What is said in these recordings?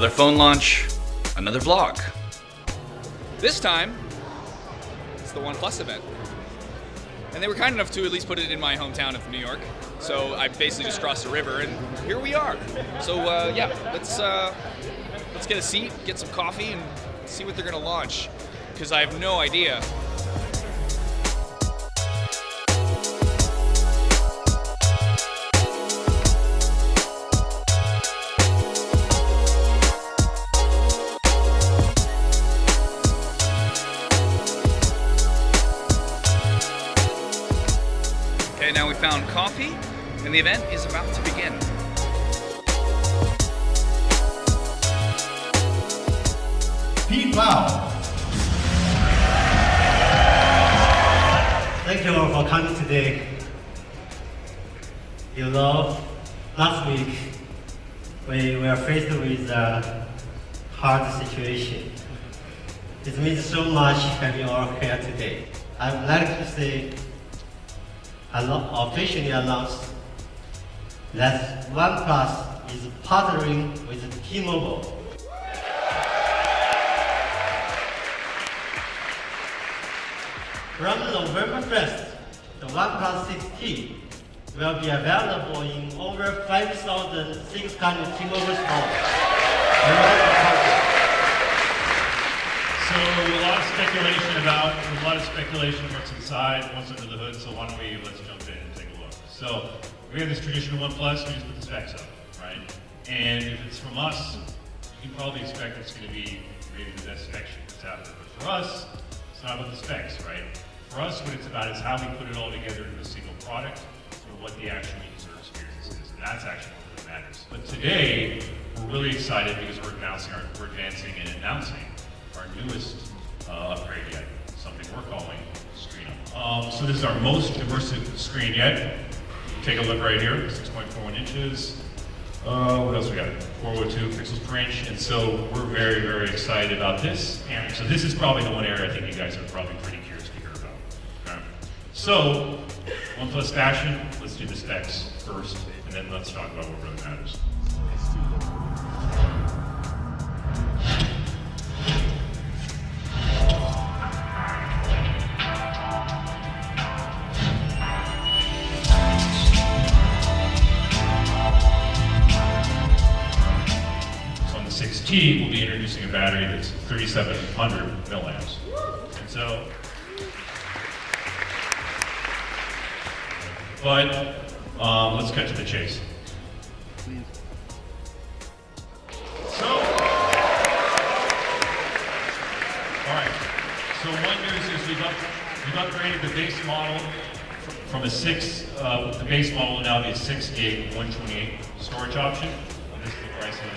Another phone launch, another vlog. This time, it's the OnePlus event. And they were kind enough to at least put it in my hometown of New York. So I basically just crossed the river and here we are. So yeah, let's get a seat, get some coffee, and see what they're gonna launch. Because I have no idea. Okay, now we found coffee, and the event is about to begin. Pete Lau. Thank you all for coming today. You know, last week we were faced with a hard situation. It means so much having you all here today. I would like to say, officially announced that OnePlus is partnering with T-Mobile. From November 1st, the OnePlus 6T will be available in over 5,600 T-Mobile stores. So there's a lot of speculation of what's inside, what's under the hood, so why don't let's jump in and take a look. So we have this traditional OnePlus, we just put the specs up, right? And if it's from us, you can probably expect it's going to be maybe the best spec sheet that's out there. But for us, it's not about the specs, right? For us, what it's about is how we put it all together into a single product and what the actual user experience is. And that's actually what really matters. But today, we're really excited because we're advancing and announcing our newest upgrade yet, something we're calling Screen Up. So this is our most immersive screen yet. Take a look right here, 6.41 inches. What else we got? 402 pixels per inch. And so we're very, very excited about this. And so this is probably the one area I think you guys are probably pretty curious to hear about. Okay. So, OnePlus fashion, let's do the specs first, and then let's talk about what really matters. We'll be introducing a battery that's 3,700 milliamps. And so, but let's cut to the chase. So, all right. So one news is we've upgraded the base model from a the base model will now be a 6 gig 128 storage option. And this is the pricing.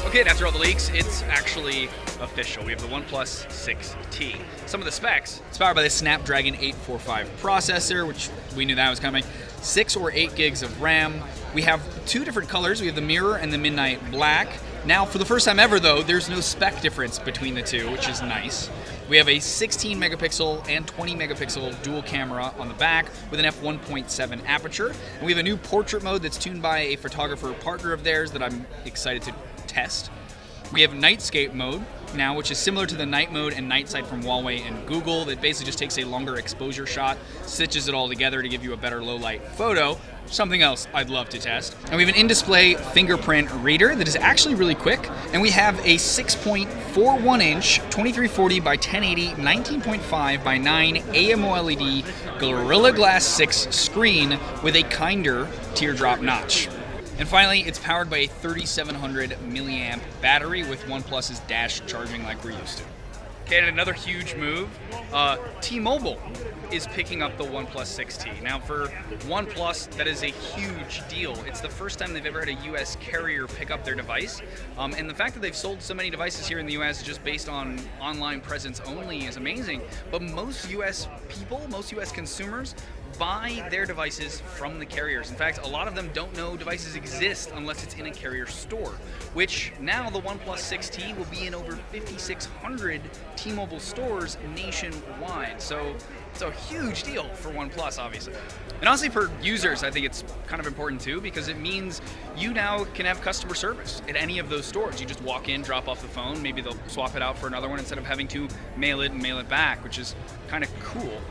Okay, and after all the leaks, it's actually official. We have the OnePlus 6T. Some of the specs, it's powered by the Snapdragon 845 processor, which we knew that was coming. 6 or 8 gigs of RAM. We have two different colors. We have the mirror and the midnight black. Now, for the first time ever though, there's no spec difference between the two, which is nice. We have a 16 megapixel and 20 megapixel dual camera on the back with an f1.7 aperture. And we have a new portrait mode that's tuned by a photographer partner of theirs that I'm excited to test. We have nightscape mode now, which is similar to the night mode and night sight from Huawei and Google, that basically just takes a longer exposure shot, stitches it all together to give you a better low light photo. Something else I'd love to test. And we have an in-display fingerprint reader that is actually really quick. And we have a 6.41 inch 2340 by 1080 19.5 by 9 AMOLED Gorilla Glass 6 screen with a kinder teardrop notch. And finally, it's powered by a 3,700 milliamp battery with OnePlus's dash charging like we're used to. Okay, and another huge move, T-Mobile is picking up the OnePlus 6T. Now for OnePlus, that is a huge deal. It's the first time they've ever had a US carrier pick up their device. And the fact that they've sold so many devices here in the US just based on online presence only is amazing. But most US people, most US consumers buy their devices from the carriers. In fact, a lot of them don't know devices exist unless it's in a carrier store, which now the OnePlus 6T will be in over 5,600 T-Mobile stores nationwide. So it's a huge deal for OnePlus, obviously. And honestly, for users, I think it's kind of important too, because it means you now can have customer service at any of those stores. You just walk in, drop off the phone, maybe they'll swap it out for another one instead of having to mail it and mail it back, which is kind of cool.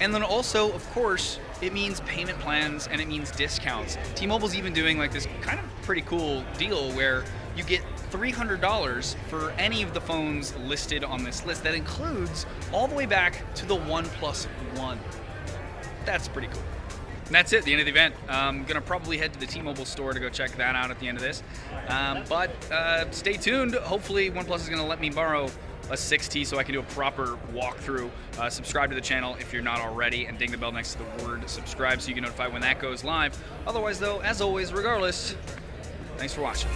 And then also, of course, it means payment plans and it means discounts. T-Mobile's even doing like this kind of pretty cool deal where you get $300 for any of the phones listed on this list. That includes all the way back to the OnePlus One. That's pretty cool. And that's it, the end of the event. I'm going to probably head to the T-Mobile store to go check that out at the end of this. But stay tuned. Hopefully OnePlus is going to let me borrow a 6T so I can do a proper walkthrough. Subscribe to the channel if you're not already, and ding the bell next to the word subscribe so you get notified when that goes live. Otherwise, though, as always, regardless, thanks for watching.